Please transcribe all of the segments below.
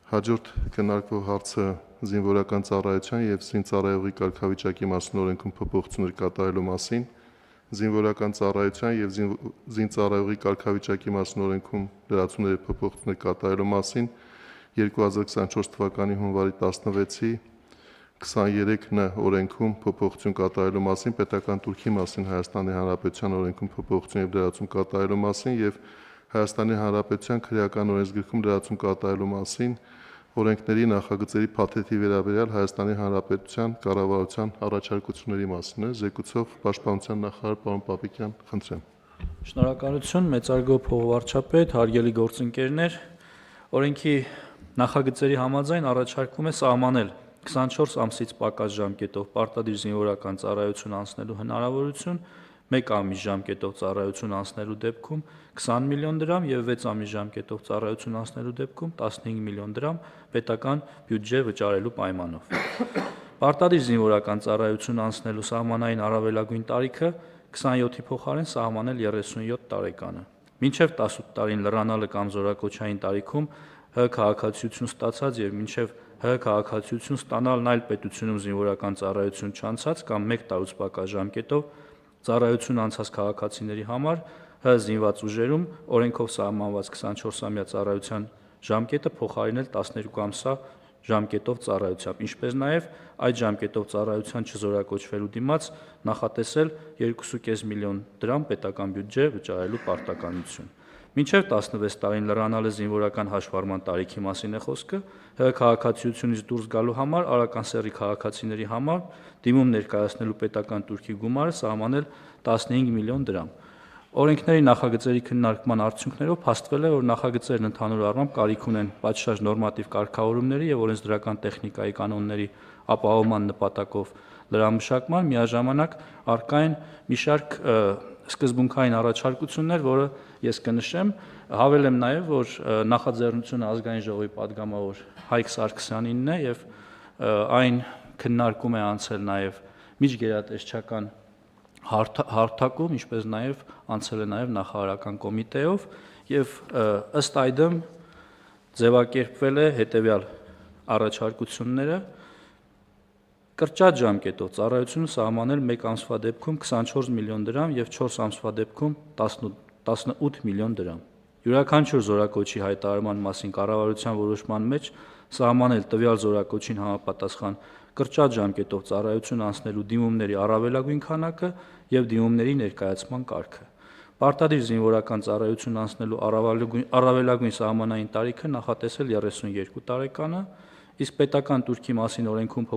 Հաջորդ քննարկվող հարցը զինվորական ծառայության եւ զինծառայողի կարգավիճակի մասին օրենքում փոփոխություններ կատարելու մասին, զինվորական ծառայության եւ զինծառայողի կարգավիճակի մասին օրենքում լրացումների փոփոխություններ կատարելու մասին, 2024 թվականի հունվարի 16-ի 23Ն օրենքում փոփոխություն կատարելու մասին, պետական տուրքի մասին Հայաստանի Հանրապետության օրենքում փոփոխություն եւ լրացում կատարելու մասին եւ Հայաստանի Հանրապետության քրեական օրենսգրքում լրացում կատարելու մասին, օրենքների նախագծերի փաթեթի վերաբերյալ Հայաստանի Հանրապետության կառավարության առաջարկությունների մասին է, զեկուցող Պաշտպանության նախարար պարոն Պապիկյան, խնդրեմ։ Շնորհակալություն, մեծարգո փոխվարչապետ, հարգելի գործընկերներ, օրենքի նախագծերի համաձայն առաջարկվում է սահմանել 24 ամսից պակաս ժամկետով պարտադիր զինվորական ծառայություն անցնելու հնարավորություն, 1 ամիս ժամկետով ծառայություն անցնելու դեպքում 20 միլիոն դրամ եւ 6 ամիս ժամկետով ծառայություն անցնելու դեպքում 15 միլիոն դրամ պետական բյուջե վճարելու պայմանով։ Պարտադիր զինվորական ծառայություն անցնելու սահմանային առավելագույն տարիքը 27-ի փոխարեն սահմանել 37 տարեկանը։ Մինչև 18 տարին լրանալը կամ զորակոչային տարիքում ՀՀ քաղաքացիություն ստացած եւ մինչև ՀՀ քաղաքացիություն ստանալն այլ պետությունում զինվորական ծառայություն չանցած կամ 1 տարուց պակաս ժամկետով ծառայություն անցած քաղաքացիների համար ՀՀ զինված ուժերում օրենքով սահմանված 24-ամյա ծառայության ժամկետը փոխարինել 12 ամսյա ժամկետով ծառայությամբ, ինչպես նաև այդ ժամկետով ծառայության չզորակոչվելու դիմաց նախատեսել 2.5 միլիոն դրամ պետական բյուջե վճարելու պարտականություն։ Մինչև 16 տարին լրանալը զինվորական հաշվառման տարիքի մասին է խոսքը, ՀՀ քաղաքացիությունից դուրս գալու համար արական սեռի քաղաքացիների համար դիմում ներկայացնելու պետական տուրքի գումարը սահմանել 15 միլիոն դրամ։ Օրենքների նախագծերի քննարկման արդյունքներով փաստվել է, որ նախագծերն ընդհանուր առմամբ կարիք ունեն պատշաճ նորմատիվ կարգավորումների եւ օրենսդրական տեխնիկայի կանոնների ապահովման նպատակով լրամշակման, միաժամանակ առկա են մի շարք սկզբունքային առաջարկություններ, որը ես կնշեմ, հավելեմ նաև, որ նախաձեռնությունը ազգային ժողովի падգամավոր Հայկ Սարգսյանինն է եւ այն քննարկում է անցել նաև միջգերատեսչական հարթակում, ինչպես նաև անցել է նաև նախարարական կոմիտեով եւ ըստ այդմ ձևակերպվել է հետեւյալ առաջարկությունները կրճատ ժամկետով ծառայությունը սահմանել 1 ամսվա դեպքում 24 միլիոն դրամ եւ 4 ամսվա դեպքում 18 միլիոն դրամ։ Յուրաքանչյուր զորակոչի հայտարարման մասին կառավարության որոշման մեջ սահմանել տվյալ զորակոչին համապատասխան կրճատ ժամկետով ծառայություն անցնելու դիմումների առավելագույն քանակը եւ դիմումների ներկայացման կարգը։ Պարտադիր զինվորական ծառայություն անցնելու առավելագույն սահմանային տարիքը նախատեսել 32 տարեկանը, իսկ պետական տուրքի մասին օրենքում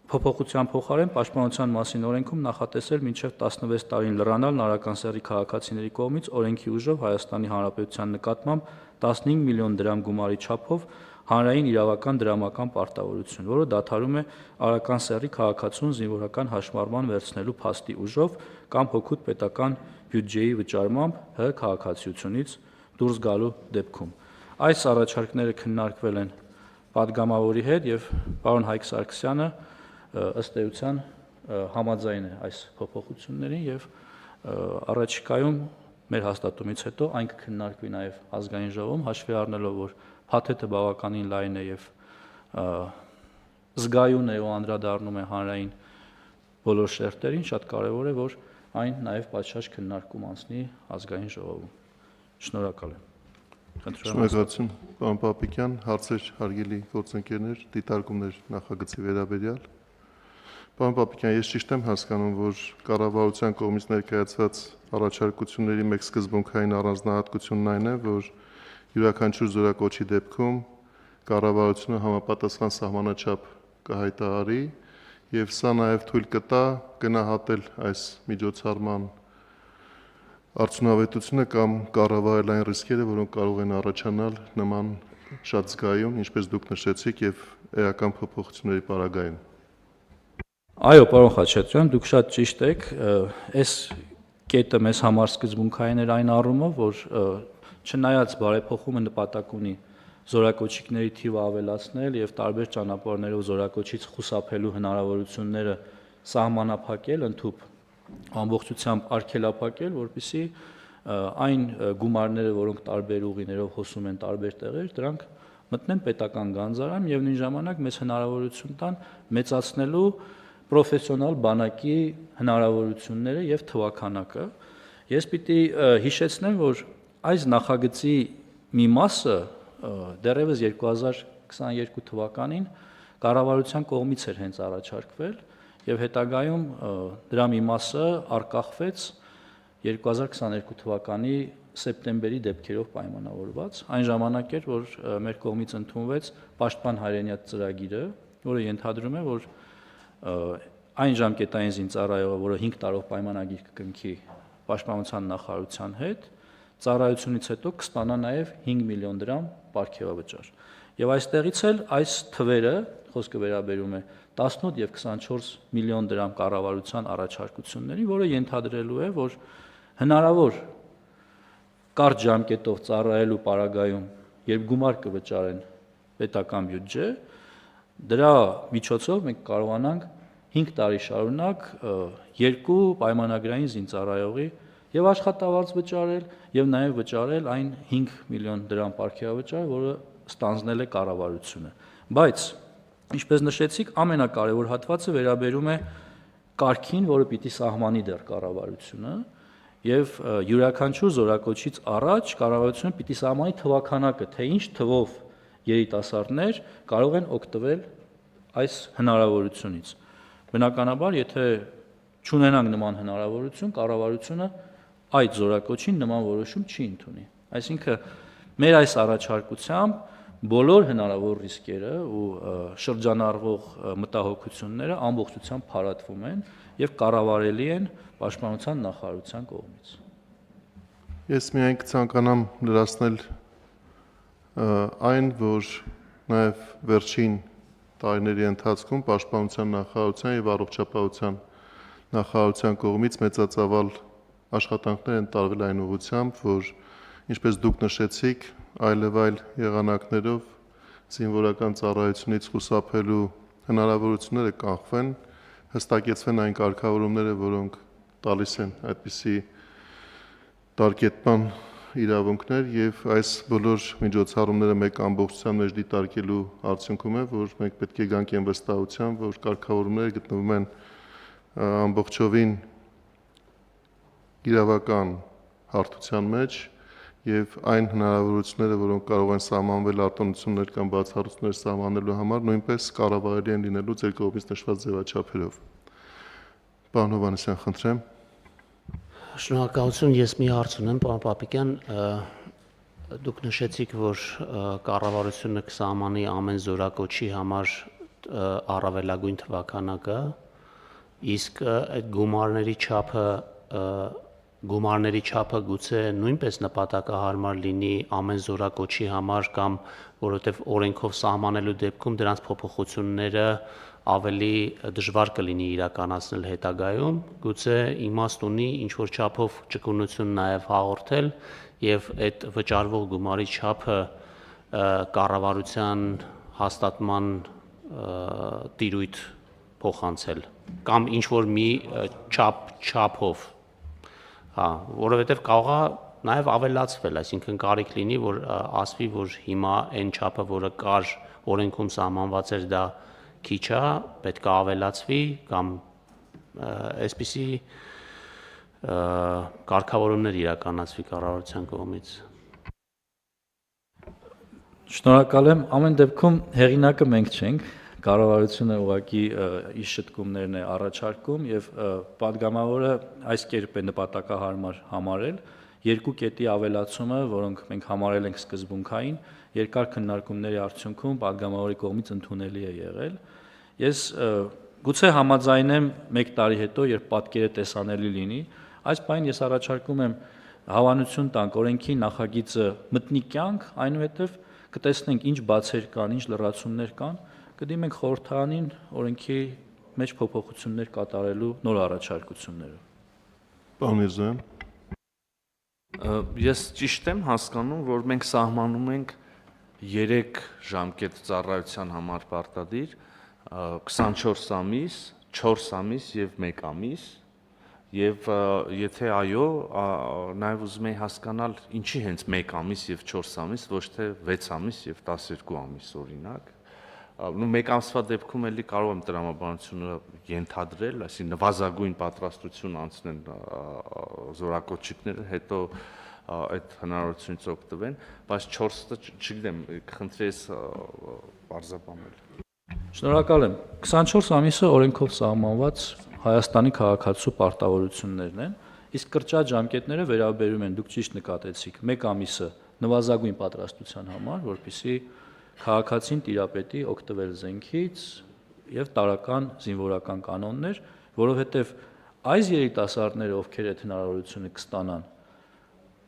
փոփոխության փոխարեն պաշտպանության մասին օրենքում նախատեսել մինչև 16 տարին լրանալն արական սեռի քաղաքացիների կողմից օրենքի ուժով Հայաստանի Հանրապետության նկատմամբ 15 միլիոն դրամ գումարի չափով հանրային իրավական դրամական պարտավորություն, որը դադարում է արական սեռի քաղաքացուն զինվորական հաշմարման վերցնելու փաստի ուժով կամ հօգուտ պետական բյուջեի վճարմամբ ՀՀ քաղաքացիությունից դուրս գալու դեպքում։ Այս առաջարկները քննարկվել են падգամավորի հետ եւ պարոն Հայկ Սարգսյանը ըստ էության համաձայն է այս փոփոխություններին եւ առաջիկայում մեր հաստատումից հետո այն կքննարկվի նաեւ ազգային ժողովում, հաշվի առնելով, որ փաթեթը բավականին լայն է եւ զգայուն է ու անդրադառնում է հանրային բոլոր շերտերին, շատ կարեւոր է, որ այն նաեւ պատշաճ քննարկում անցնի ազգային ժողովում։ Շնորհակալ եմ։ Շնորհակալություն, պարոն Պապիկյան, հարցեր հարգելի գործընկերներ, դիտարկումներ նախագծի վերաբերյալ։ Պարոն Պապիկյան, ես ճիշտ եմ հասկանում, որ կառավարության կողմից ներկայացված առաջարկությունների մեկ սկզբունքային առանձնահատկությունն այն է, որ յուրաքանչյուր զորակոչի դեպքում կառավարությունը համապատասխան սահմանաչափ կհայտարարի եւ սա նաեւ թույլ կտա գնահատել այս միջոցառման արդյունավետությունը կամ կառավարել այն ռիսկերը, որոնք կարող են առաջանալ նման շատ զգայուն, ինչպես դուք նշեցիք, եւ էական փոփոխությունների պարագայում։ Այո, պարոն Խաչատրյան, դուք շատ ճիշտ եք, այս կետը մեզ համար սկզբունքային էր այն առումով, որ չնայած բարեփոխումը նպատակ ունի զորակոչիկների թիվը ավելացնել եւ տարբեր ճանապարհներով զորակոչից խուսափելու հնարավորությունները սահմանափակել, ընդհուպ ամբողջությամբ արգելափակել, որպեսզի այն գումարները, որոնք տարբեր ուղիներով հոսում են տարբեր տեղեր, դրանք մտնեն պետական գանձարան եւ նույն ժամանակ մեզ հնարավորություն տան մեծացնելու պրոֆեսիոնալ բանակի հնարավորությունները եւ թվականակը։ Ես պիտի հիշեցնեմ, որ այս նախագծի մի մասը դեռևս 2022 թվականին կառավարության կողմից էր հենց առաջարկվել եւ հետագայում դրա մի մասը արկախվեց 2022 թվականի սեպտեմբերի դեպքերով պայմանավորված։ Այն ժամանակ էր, որ մեր կողմից ընդունվեց Պաշտպան հայրենիաց ծրագիրը, որը ենթադրում է, որ այն ժամկետային զինծառայողը, որը 5 տարով պայմանագիր կկնքի Պաշտպանության նախարարության հետ, ծառայությունից հետո կստանա նաև 5 միլիոն դրամ պարգևավճար։ Եվ այստեղից էլ այս թվերը, խոսքը վերաբերում է 18 եւ 24 միլիոն դրամ կառավարության առաջարկություններին, որը ենթադրելու է, որ հնարավոր կարճ ժամկետով ծառայելու պարագայում, երբ գումար կվճարեն պետական բյուջե, դրա միջոցով մենք կարողանանք 5 տարի շարունակ 2 պայմանագրային զինծառայողի եւ աշխատավարձ վճարել եւ նաեւ վճարել այն 5 միլիոն դրամ պարգևավճար, որը ստանձնել է կառավարությունը։ Բայց ինչպես նշեցիք, ամենակարևոր հատվածը վերաբերում է կարգին, որը պիտի սահմանի դեռ կառավարությունը, եւ յուրաքանչյուր զորակոչից առաջ կառավարությունը պիտի սահմանի թվականակը, թե ինչ թվով երիտասարդներ կարող են օգտվել այս հնարավորությունից։ Բնականաբար, եթե չունենանք նման հնարավորություն, կառավարությունը այդ զորակոչին նման որոշում չի ընդունի։ Այսինքն, մեր այս առաջարկությամբ բոլոր հնարավոր ռիսկերը ու շրջանառվող մտահոգությունները ամբողջությամբ փարատվում են եւ կառավարելի են Պաշտպանության նախարարության կողմից։ Ես միայն կցանկանամ լրացնել այն, որ նաև վերջին տարիների ընթացքում Պաշտպանության նախարարության եւ առողջապահության նախարարության կողմից մեծածավալ աշխատանքներ են տարվել այն ուղղությամբ, որ ինչպես դուք նշեցիք, այլևայլ եղանակներով զինվորական ծառայությունից խուսափելու հնարավորությունները կանխվեն, հստակեցվեն այն կարգավորումները, որոնք տալիս են այդպիսի տարկետման իրավունքներ եւ այս բոլոր միջոցառումները մեկ ամբողջության մեջ դիտարկելու արդյունքում է, որ մենք պետք է գանք այն վստահության, որ կարգավորումները գտնվում են ամբողջովին իրավական հարթության մեջ եւ այն հնարավորությունները, որոնք կարող են սահմանվել արտոնություններ կամ բացառություններ սահմանելու համար, նույնպես կառավարելի են լինելու ձեր կողմից նշված ձևաչափերով։ Պարոն Հովհաննիսյան, խնդրեմ։ Շնորհակալություն, ես մի հարց ունեմ, պարոն Պապիկյան, դուք նշեցիք, որ կառավարությունը կսահմանի ամեն զորակոչի համար առավելագույն թվականակը, իսկ այդ գումարների չափը գուցե նույնպես նպատակահարմար լինի ամեն զորակոչի համար կամ որովհետև օրենքով սահմանելու դեպքում դրանց փոփոխությունները ավելի դժվար կլինի իրականացնել հետագայում, գուցե իմաստ ունի ինչ-որ չափով ճկունություն նաև հաղորդել եւ այդ վճարվող գումարի չափը կառավարության հաստատման տիրույթ փոխանցել կամ ինչ-որ մի չափով, որովհետեւ կարող է նաև ավելացվել, այսինքն կարիք լինի, որ ասվի, որ հիմա այն չափը, որը կար օրենքում սահմանված էր, դա քիչ է, պետք է ավելացվի կամ այսպիսի կարգավորումներ իրականացվի կառավարության կողմից։ Շնորհակալ եմ, ամեն դեպքում հեղինակը մենք չենք, կառավարությունը ուղղակի իր շտկումներն է առաջարկում եւ падգամավորը այս կերպ է նպատակահարմար համարել երկու կետի ավելացումը, որոնք մենք համարել ենք սկզբունքային, երկար քննարկումների արդյունքում падգամավորի կողմից ընդունելի է եղել։ Ես գուցե համաձայնեմ 1 տարի հետո, երբ պատկերը տեսանելի լինի, այս բանին ես առաջարկում եմ հավանություն տանք օրենքի նախագիծը մտնի կյանք, այնուհետև կտեսնենք ինչ բացեր կան, ինչ լրացումներ կան, կդիմենք խորհրդարանին օրենքի մեջ փոփոխություններ կատարելու նոր առաջարկություններով։ Պարոն Միրզոյան։ Ես ճիշտ եմ հասկանում, որ մենք սահմանում ենք 3 ժամկետ ծառայության համար պարտադիր, 24 ամիս, 4 ամիս եւ 1 ամիս, Եվ եթե այո, նաև ուզում եի հասկանալ ինչի հենց 1 ամիս եւ 4 ամիս, ոչ թե 6 ամիս եւ 12 ամիս օրինակ։ Նու 1 ամսվա դեպքում էլի կարող եմ տրամաբանությունը ենթադրել, այսինքն նվազագույն պատրաստություն անցնեն զորակոչիկները, հետո այդ հնարավորությունից օգտվեն, բայց 4-ը չգիտեմ, կխնդրի ես բարձրաբանել։ Շնորհակալ եմ։ 24 ամիսը օրենքով սահմանված Հայաստանի քաղաքացու պարտավորություններն են, իսկ կրճատ ժամկետները վերաբերում են, դուք ճիշտ նկատեցիք, 1 ամիսը նվազագույն պատրաստության համար, որպեսզի քաղաքացին տիրապետի օգտվել զենքից եւ տարական զինվորական կանոններ, որովհետեւ այս երիտասարդները, ովքեր այդ հնարավորությունը կստանան,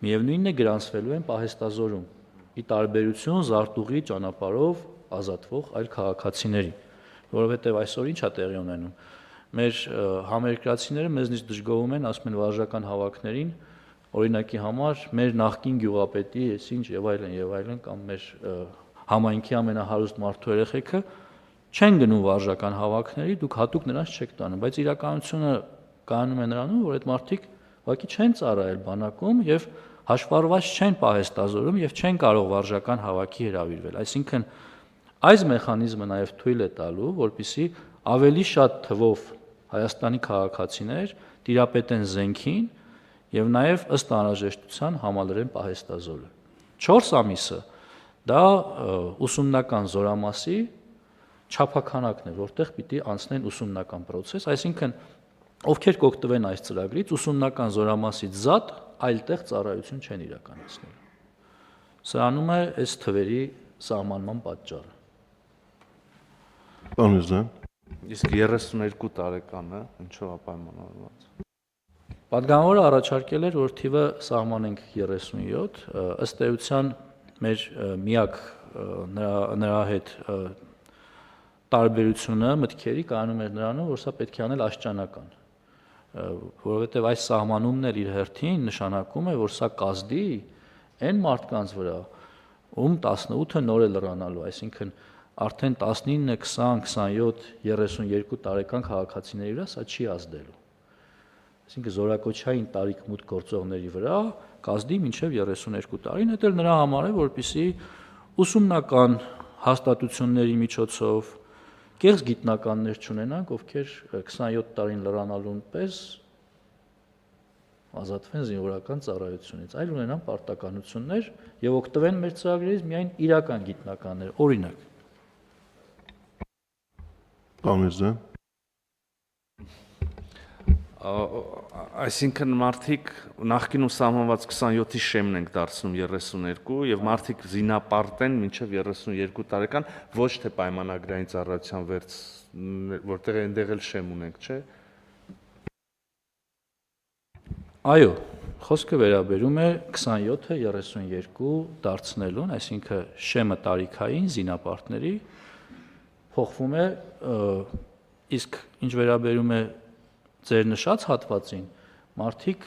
միևնույնն է գրանցվելու են պահեստազորում, ի տարբերություն զարտուղի ճանապարհով ազատվող այլ քաղաքացիների, որովհետեւ այսօր ինչ է տեղի ունենում։ Մեր համերկրացիները մեզնից դժգոհում են, ասում են վարժական հավաքներին, օրինակի համար մեր նախկին գյուղապետի, ինչ եւ այլն, կամ մեր համայնքի ամենահարուստ մարդու երեխեքը չեն գնում վարժական հավաքների, դուք հատուկ նրանց չեք տանում, բայց իրականությունը կայանում է նրանում, որ այդ մարդիկ ուղղակի չեն ծառայել բանակում եւ հաշվառված չեն պահեստազորում եւ չեն կարող վարժական հավաքի հրավիրվել։ Այսինքն այս մեխանիզմը նաեւ թույլ է տալու, որպեսզի ավելի շատ թվով Հայաստանի քաղաքացիներ տիրապետեն զենքին եւ նաեւ ըստ անհրաժեշտության համալրեն պահեստազորը։ 4 ամիսը դա ուսումնական զորամասի չափականակն է, որտեղ պիտի անցնեն ուսումնական process, այսինքն ովքեր կօգտվեն այս ծրագրից, ուսումնական զորամասից զատ այլտեղ ծառայություն չեն իրականացնելու։ Սրանում է այս թվերի սահմանման պատճառը։ Պարոն Միրզոյան, Իսկ 32 տարեկանը ինչով է պայմանավորված։ Պատգամավորը առաջարկել էր, որ թիվը սահմանենք 37, ըստ էության մեր միակ նրա հետ տարբերությունը մտքերի կայանում էր նրանում, որ սա պետք է անել աշճանական, որովհետև այս սահմանումն էլ իր հերթին նշանակում է, որ սա կազդի այն մարդկանց վրա, ում 18-ը նոր է լրանալու, այսինքն արդեն 19, 20, 27, 32 տարեկան քաղաքացիների վրա սա չի ազդելու։ Այսինքն զորակոչային տարիք մուտք գործողների վրա կազդի մինչև 32 տարին, դա էլ նրա համար է, որպեսզի ուսումնական հաստատությունների միջոցով կեղծ գիտնականներ չունենանք, ովքեր 27 տարին լրանալուն պես ազատվեն զինվորական ծառայությունից, այլ ունենան պարտականություններ եւ օգտվեն մեր ծրագրերից միայն իրական գիտնականներ, օրինակ։ Պարոն Միրզոյան, Այսինքն մարդիկ նախկինում սահմանված 27-ի շեմն ենք դարձնում 32 եւ մարդիկ զինապարտեն մինչեւ 32 տարեկան, ոչ թե պայմանագրային ծառայության վերջ, որտեղ այնտեղ էլ շեմ ունենք, չէ՞։ Այո, խոսքը վերաբերում է 27-ը 32 դարձնելուն, այսինքն շեմը տարիքային զինապարտների փոխվում է, իսկ ինչ վերաբերում է ձեր նշած հատվածին, մարդիկ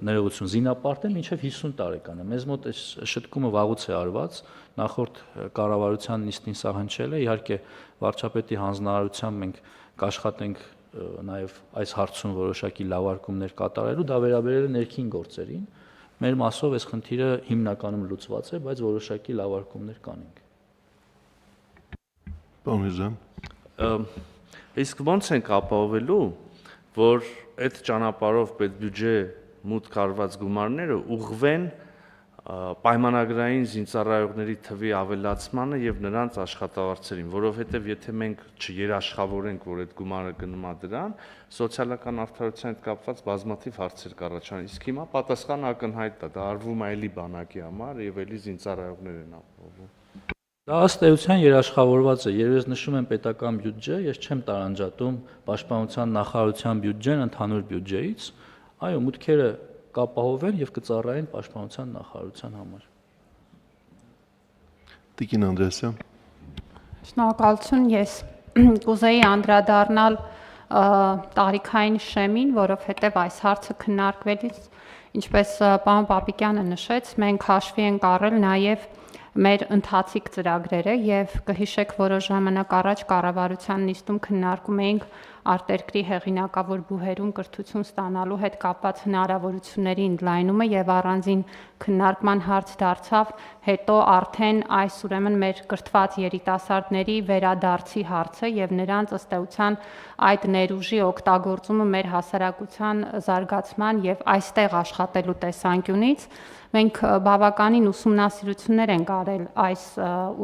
ներողություն զինապարտ են մինչև 50 տարեկան է։ Մեզ մոտ այս շտկումը վաղուց է արված, նախորդ կառավարության նիստին սա հնչել է, իհարկե վարչապետի հանձնարարությամբ մենք կաշխատենք նաև այս հարցում որոշակի լավարկումներ կատարելու, դա վերաբերել է ներքին գործերին։ Մեր մասով այս խնդիրը հիմնականում լուծված է, բայց որոշակի լավարկումներ կանենք։ Պարոն Միրզոյան, Իսկ ո՞նց ենք ապահովելու, որ այդ ճանապարհով պետբյուջե մուտք արված գումարները ուղղվեն պայմանագրային զինծառայողների թվի ավելացմանը եւ նրանց աշխատավարձերին, որովհետեւ եթե մենք չերաշխավորենք, որ այդ գումարը գնում է դրան, սոցիալական արդարության հետ կապված բազմաթիվ հարցեր կառաջանան։ Իսկ հիմա պատասխանը ակնհայտ է, դա արվում է էլի բանակի համար եւ էլի զինծառայողներ են ապահովում։ Դա ըստ էության երաշխավորված է, երբ ես նշում եմ պետական բյուջե, ես չեմ տարանջատում պաշտպանության նախարարության բյուջեն ընդհանուր բյուջեից, այո, մուտքերը կապահովեն եւ կծառայեն պաշտպանության նախարարության համար։ Տիկին Անդրեասյան, Շնորհակալություն, ես կուզեի անդրադառնալ տարիքային շեմին, որովհետեւ այս հարցը քննարկվելիս, ինչպես պարոն Պապիկյանը նշեց, մենք հաշվի ենք առել նաեւ մեր ընթացիկ ծրագրերը եւ կհիշեք որոշ ժամանակ առաջ կառավարության նիստում քննարկում էինք արտերկրի հեղինակավոր բուհերում կրթություն ստանալու հետ կապված հնարավորությունների ընդլայնումը եւ առանձին քննարկման հարց դարձավ հետո արդեն այս ուրեմն մեր կրթված երիտասարդների վերադարձի հարցը եւ նրանց ըստ էության այդ ներուժի օգտագործումը մեր հասարակության զարգացման եւ այստեղ աշխատելու տեսանկյունից մենք բավականին ուսումնասիրություններ ենք արել այս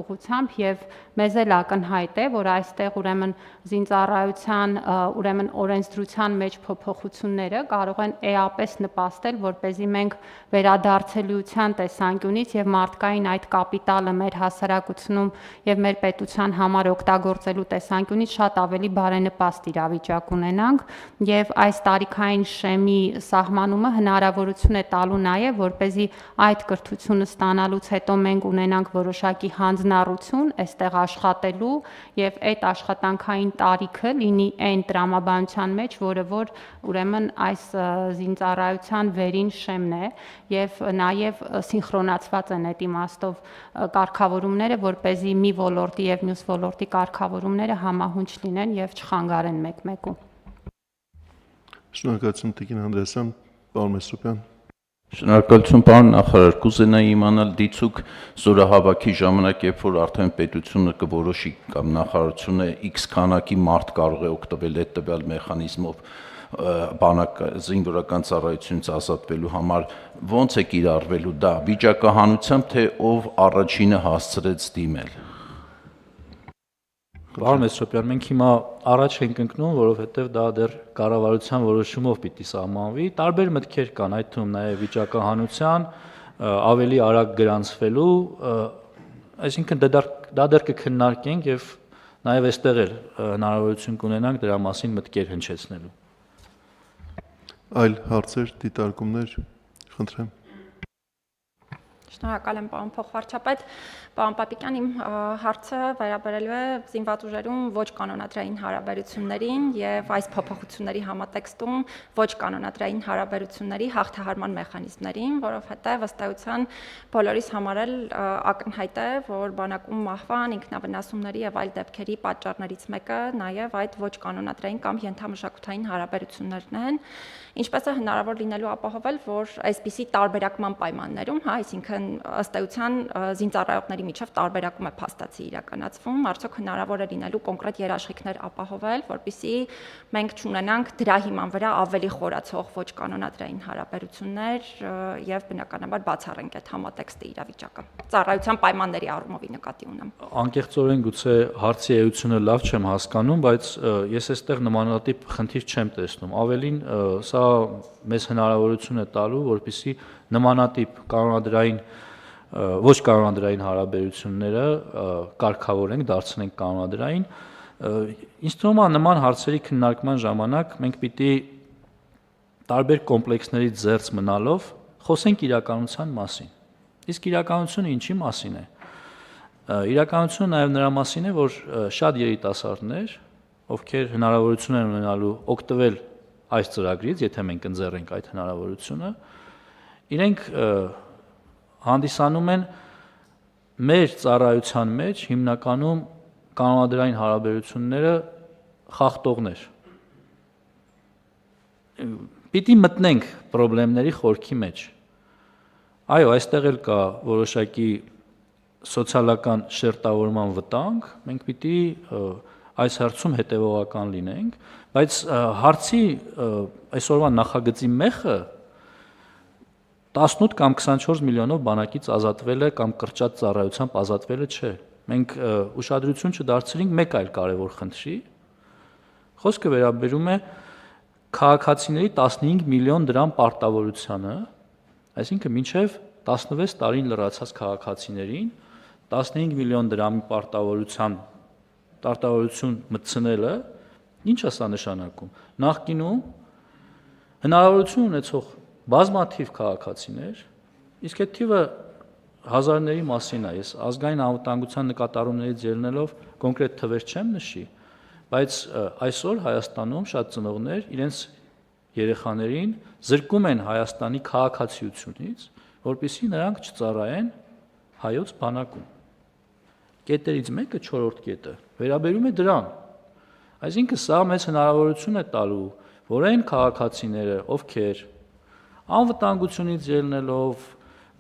ուղղությամբ եւ մեզ էլ ակնհայտ է, որ այստեղ ուրեմն զինծառայության ուրեմն օրենսդրության մեջ փոփոխությունները կարող են էապես նպաստել, որպեսզի մենք վերադարձելիության տեսանկյունից եւ մարդկային այդ կապիտալը մեր հասարակությունում եւ մեր պետության համար օգտագործելու տեսանկյունից շատ ավելի բարենպաստ իրավիճակ ունենանք եւ այս տարիքային շեմի սահմանումը հնարավորություն է տալու նաեւ, որպեսզի այդ կրթությունը ստանալուց հետո մենք ունենանք որոշակի հանձնառություն այստեղ աշխատելու եւ այդ աշխատանքային տարիքը լինի այն տրամաբանության մեջ, որը որ ուրեմն այս զինծառայության վերին շեմն է եւ նաեւ սինխրոնացված են այդ իմաստով կարգավորումները, որպեսզի մի ոլորտի եւ մյուս ոլորտի կարգավորումները համահունչ լինեն եւ չխանգարեն մեկ-մեկու։ Շնորհակալություն Տիկին Անդրեասյան, պարոն Մեսրոպյան։ Շնորհակալություն պարոն նախարար, կուզենայի իմանալ դիցուք զորահավաքի ժամանակ, երբ որ արդեն պետությունը կորոշի կամ նախարարությունը X քանակի մարդ կարող է օգտվել այդ տվյալ մեխանիզմով զինվորական ծառայությունից ազատվելու համար, ո՞նց է կիրառվելու դա, վիճակահանությամբ, թե ով առաջինը հասցրեց դիմել։ Պարոն Մեսրոպյան, մենք հիմա առաջ ենք ընկնում, որովհետև դա դեռ կառավարության որոշումով պիտի սահմանվի։ Տարբեր մտքեր կան, այդ թվում նաև վիճակահանության, ավելի արագ գրանցվելու, այսինքն դա դեռ կքննարկենք եւ նաև այստեղ էլ հնարավորություն կունենանք դրա մասին մտքեր հնչեցնելու։ Այլ հարցեր, դիտարկումներ, խնդրեմ։ Շնորհակալ եմ պարոն փոխվարչապետ, պարոն Պապիկյան, իմ հարցը վերաբերելու է զինված ուժերում ոչ կանոնադրային հարաբերություններին եւ այս փոփոխությունների համատեքստում ոչ կանոնադրային հարաբերությունների հաղթահարման մեխանիզմներին, որովհետեւ ըստ էության բոլորիս համար էլ ակնհայտ է, որ բանակում մահվան, ինքնավնասումների եւ այլ դեպքերի պատճառներից մեկը նաեւ այդ ոչ կանոնադրային կամ ենթամշակութային հարաբերություններն են, ինչպես է հնարավոր լինելու ապահովել, որ այսպիսի տարբերակման պայմաններում, այսինքն ըստ էության զինծառայողների միջև տարբերակում է փաստացի իրականացվում, արդյոք հնարավոր է լինելու կոնկրետ երաշխիքներ ապահովել, որպեսզի մենք չունենանք դրա հիման վրա ավելի խորացող ոչ կանոնադրային հարաբերություններ եւ բնականաբար բացառենք այդ համատեքստի իրավիճակը։ Ծառայության պայմանների առումով նկատի ունեմ։ Անկեղծորեն գուցե հարցի էությունը լավ չեմ հասկանում, բայց ես այստեղ նմանատիպ խնդիր չեմ տեսնում։ Ավելին սա մեզ հնարավորություն է տալու, որպեսզի նմանատիպ կանոնադրային ոչ կանոնադրային հարաբերությունները կարգավորենք, դարձնենք կանոնադրային։ Ինձ թվում է նման հարցերի քննարկման ժամանակ մենք պիտի տարբեր կոմպլեքսներից զերծ մնալով խոսենք իրականության մասին։ Իսկ իրականությունը ինչի մասին է։ Իրականությունը նաև նրա մասին է, որ շատ երիտասարդներ, ովքեր հնարավորություն են ունենալու օգտվել այս ծրագրից, եթե մենք ընձեռենք այդ հնարավորությունը, իրենք հանդիսանում են մեր ծառայության մեջ հիմնականում կանոնադրային հարաբերությունները խախտողներ։ Պիտի մտնենք խնդիրների խորքի մեջ։ Այո, այստեղ էլ կա որոշակի սոցիալական շերտավորման վտանգ, մենք պիտի այս հարցում հետևողական լինենք, բայց հարցի այսօրվա նախագծի մեխը 18 կամ 24 միլիոնով բանակից ազատվելը կամ կրճատ ծառայությամբ ազատվելը չէ։ Մենք ուշադրություն չդարձրինք մեկ այլ կարևոր խնդրի։ Խոսքը վերաբերում է քաղաքացիների 15 միլիոն դրամ պարտավորությանը, այսինքն մինչև 16 տարին լրացած քաղաքացիներին 15 միլիոն դրամի պարտավորություն մտցնելը ինչ է սա նշանակում։ Նախկինում հնարավորություն ունեցող բազմաթիվ քաղաքացիներ, իսկ այդ թիվը հազարների մասին է, ես ազգային անվտանգության նկատառումներից ելնելով կոնկրետ թվեր չեմ նշի, բայց այսօր Հայաստանում շատ ծնողներ իրենց երեխաներին զրկում են Հայաստանի քաղաքացիությունից, որպեսզի նրանք չծառայեն հայոց բանակում։ Կետերից մեկը 4-րդ կետը վերաբերում է դրան։ Այսինքն սա մեծ հնարավորություն է տալու, որ այն քաղաքացիները, ովքեր անվտանգությունից ելնելով,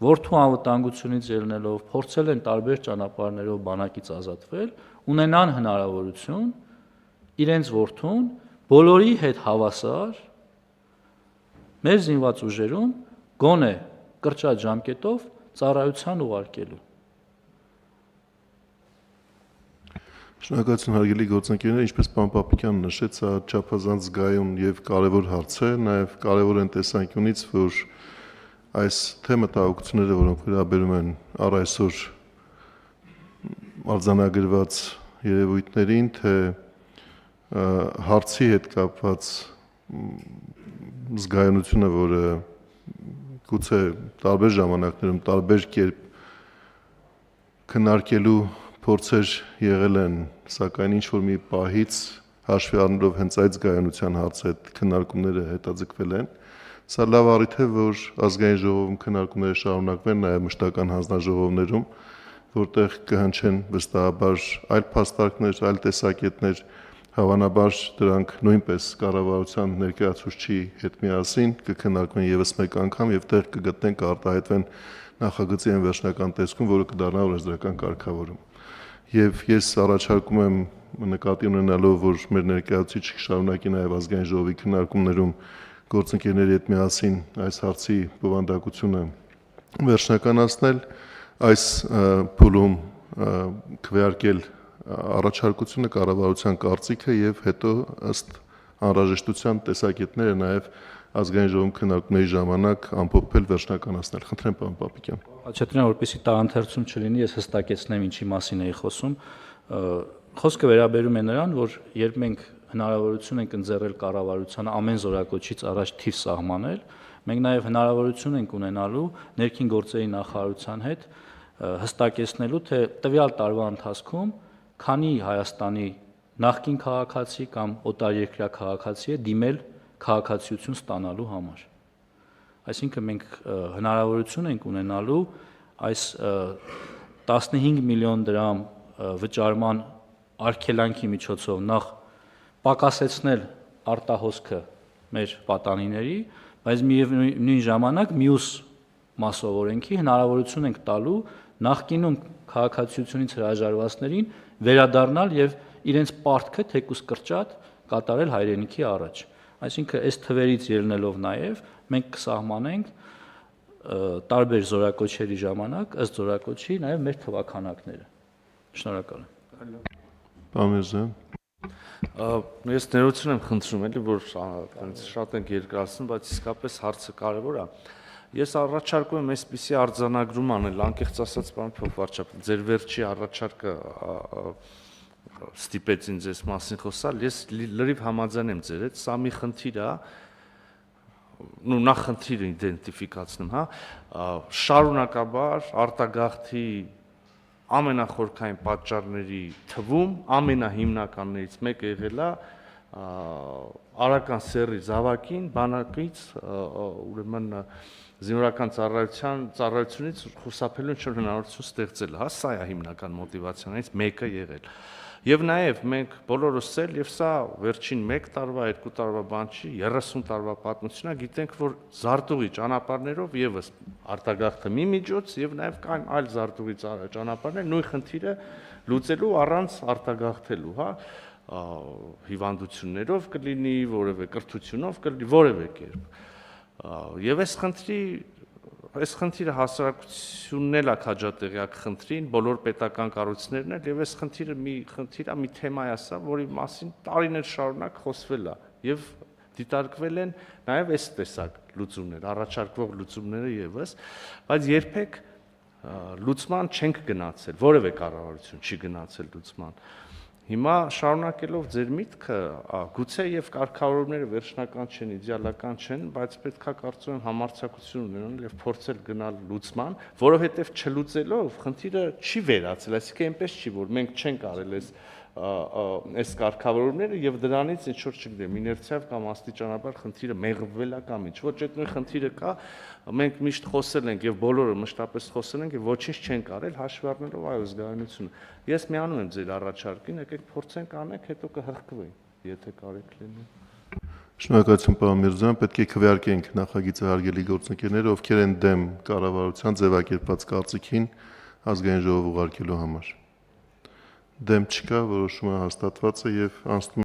որդու անվտանգությունից ելնելով, փորձել են տարբեր ճանապարհներով բանակից ազատվել, ունենան հնարավորություն իրենց որդուն բոլորի հետ հավասար մեր զինված ուժերում գոնե կրճատ ժամկետով ծառայության ուղարկելու։ Շնորհակալություն հարգելի գործընկերներ, ինչպես պարոն Պապիկյանը նշեց, սա չափազանց զգայուն եւ կարեւոր հարց է, նաեւ կարեւոր են տեսանկյունից, որ այս թե մտահոգությունները, որոնք վերաբերում են առ այսօր արձանագրված երևույթներին, թե հարցի հետ կապված զգայունությունը, որը գուցե տարբեր ժամանակներում տարբեր կերպ քննարկելու փորձեր եղել են, սակայն ինչ որ մի պահից հաշվի առնելով հենց այդ զգայունության հարցը քննարկումները հետաձգվել են։ Սա լավ առիթ է, որ ազգային ժողովում քննարկումները շարունակվեն նաև մշտական հանձնաժողովներում, որտեղ կհնչեն վստահաբար այլ փաստարկներ, այլ տեսակետներ, հավանաբար դրանք նույնպես կառավարության ներկայացուցչի հետ միասին կքննարկվեն եւս մեկ անգամ եւ տեղ կգտնեն կարտահայտվեն նախագծի այն վերջնական տեսքում, որը կդառնա օրենսդրական կարգավորում։ Եվ ես առաջարկում եմ նկատի ունենալով, որ մեր ներկայացուցիչ շարունակի նաև ազգային ժողովի քննարկումներում գործընկերների հետ միասին այս հարցի բովանդակությունը վերջնականացնել, այս փուլում քվեարկել առաջարկությունը կառավարության կարծիքը եւ հետո ըստ անհրաժեշտության տեսակետները նաև ազգային ժողովում քննարկումների ժամանակ ամփոփել վերջնականացնել։ Խնդրեմ պարոն Պապիկյան։ Աչետրյան, որպեսզի տարանթերցում չլինի, ես հստակեցնեմ ինչի մասին էի խոսում։ Խոսքը վերաբերում է նրան, որ երբ մենք հնարավորություն ենք ընձեռել կառավարությանը ամեն զորակոչից առաջ թիվ սահմանել, մենք նաև հնարավորություն ենք ունենալու ներքին գործերի նախարարության հետ հստակեցնելու, թե տվյալ տարվա ընթացքում քանի Հայաստանի նախկին քաղաքացի կամ օտարերկրյա քաղաքացի է դիմել քաղաքացիություն ստանալու համար։ Այսինքն մենք հնարավորություն ենք ունենալու այս 15 միլիոն դրամ վճարման արգելանքի միջոցով նախ պակասեցնել արտահոսքը մեր պատանիների, բայց միևնույն ժամանակ մյուս մասով օրենքի հնարավորություն ենք տալու նախկինում քաղաքացիությունից հրաժարվածներին վերադառնալ եւ իրենց պարտքը թեկուզ կրճատ կատարել հայրենիքի առաջ։ Այսինքն այս թվերից ելնելով նաև մենք կսահմանենք տարբեր զորակոչերի ժամանակ ըստ զորակոչի նաև մեր թվաքանակները։ Շնորհակալ եմ։ Պարոն Միրզոյան։ Ես ներողություն եմ խնդրում, էլի որ շատ ենք երկրացնում, բայց իսկապես հարցը կարևոր է։ Ես առաջարկում եմ այսպիսի արձանագրում անել, անկեղծ ասած, պարոն փոխվարչապետ, ձեր վերջի առաջարկը ստիպեց ինձ այս մասին խոսալ, ես լրիվ համաձայն եմ ձեր հետ, սա մի խնդիր է, նախ խնդիրը իդենտիֆիկացնում, հա, շարունակաբար արտագաղթի ամենախորքային պատճառների թվում ամենահիմնականներից մեկը եղել է արական սեռի զավակին բանակից ուրեմն զինվորական ծառայությունից խուսափելու ինչ-որ հնարավորություն ստեղծել, հա, սա է հիմնական մոտիվացիաներից մեկը եղել։ Եվ նաև մենք բոլորս էլ, եւ սա վերջին 1 տարվա, 2 տարվա բան չի, 30 տարվա պատմություն է, գիտենք, որ զարտուղի ճանապարհներով եւս արտագաղթը մի միջոց եւ նաև կան այլ զարտուղի ճանապարհներ նույն խնդիրը լուծելու առանց արտագաղթելու, հա, հիվանդություններով կլինի, որևէ կրթությունով կլինի, որևէ կերպ։ Եվ այս խնդիրը հասարակությունն էլ է քաջատեղյակ խնդրին, բոլոր պետական կառույցներն էլ, եւ այս խնդիրը մի թեմա է սա, որի մասին տարիներ շարունակ խոսվել է եւ դիտարկվել են նաեւ այս տեսակ լուծումներ, առաջարկվող լուծումները եւս, բայց երբեք լուծման չենք գնացել, որևէ կառավարություն չի գնացել լուծման։ Հիմա շարունակելով ձեր միտքը, գուցե եւ կարգավորումները վերջնական չեն, իդեալական չեն, բայց պետքա կարծում եմ համարձակություն ունենալ եւ փորձել գնալ լուծման, որովհետեւ չլուծելով խնդիրը չի վերացել, այսինքն այնպես չի, որ մենք չենք արել այս կարգավորումները եւ դրանից ինչ որ չգիտեմ, իներցիայով կամ աստիճանաբար խնդիրը մեղվվել է կամ ինչ, ոչ այդ նույն խնդիրը կա, մենք միշտ խոսել ենք եւ բոլորը մշտապես խոսել ենք եւ ոչինչ չենք արել հաշվի առնելով այո զգայունությունը։ Ես միանում եմ ձեր առաջարկին, եկեք փորձենք անենք, հետո կհղկվենք։ եթե կարիք լինի։ Շնորհակալություն պարոն Միրզոյան, պետք է քվեարկենք նախագիծը հարգելի գործընկերները, ովքեր են դեմ կառավարության ձևակերպած կարծիքին ազգային ժողով ուղարկելու համար։ Դեմ չկա, որոշումը հաստատված է եւ անցնում